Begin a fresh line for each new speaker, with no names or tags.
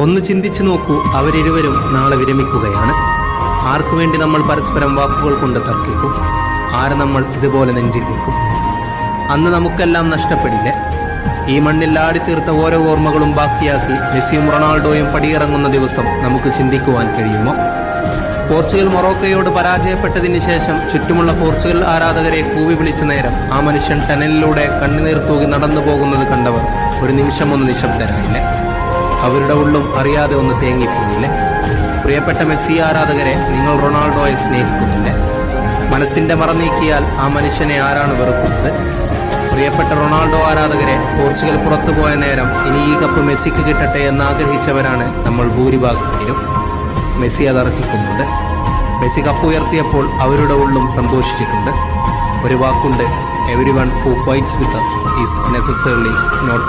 ഒന്ന് ചിന്തിച്ചു നോക്കൂ, അവരിരുവരും നാളെ വിരമിക്കുകയാണ്. ആർക്കു വേണ്ടി നമ്മൾ പരസ്പരം വാക്കുകൾ കൊണ്ട് തർക്കിക്കും? ആരെ നമ്മൾ ഇതുപോലെ നെഞ്ചിൽ നിൽക്കും? അന്ന് നമുക്കെല്ലാം നഷ്ടപ്പെടില്ലേ? ഈ മണ്ണിൽ ആടിത്തീർത്ത ഓരോ ഓർമ്മകളും ബാക്കിയാക്കി മെസ്സിയും റൊണാൾഡോയും പടിയിറങ്ങുന്ന ദിവസം നമുക്ക് ചിന്തിക്കുവാൻ കഴിയുമോ? പോർച്ചുഗൽ മൊറോക്കോയോട് പരാജയപ്പെട്ടതിന് ശേഷം ചുറ്റുമുള്ള പോർച്ചുഗൽ ആരാധകരെ കൂവി വിളിച്ച നേരം ആ മനുഷ്യൻ ടനലിലൂടെ കണ്ണുനീർ തൂകി നടന്നു പോകുന്നത് കണ്ടവർ ഒരു നിമിഷം ഒന്ന് നിശബ്ദരായില്ലേ? അവരുടെ ഉള്ളും അറിയാതെ ഒന്ന് തേങ്ങിപ്പോയില്ലേ? പ്രിയപ്പെട്ട മെസ്സി ആരാധകരെ, നിങ്ങൾ റൊണാൾഡോയെ സ്നേഹിക്കുന്നില്ലേ? മനസ്സിന്റെ മറനീക്കിയാൽ ആ മനുഷ്യനെ ആരാണ് വെറുക്കുന്നത്? പ്രിയപ്പെട്ട റൊണാൾഡോ ആരാധകരെ, പോർച്ചുഗൽ പുറത്തുപോയ നേരം ഇനി ഈ കപ്പ് മെസ്സിക്ക് കിട്ടട്ടെ എന്ന് ആഗ്രഹിച്ചവരാണ് നമ്മൾ ഭൂരിഭാഗം പേരും. മെസ്സി അത് അർഹിക്കുന്നുണ്ട്. മെസ്സി കപ്പ് ഉയർത്തിയപ്പോൾ അവരുടെ ഉള്ളും സന്തോഷിച്ചിട്ടുണ്ട്. ഒരു വാക്കുണ്ട്, everyone who fights with us is necessarily not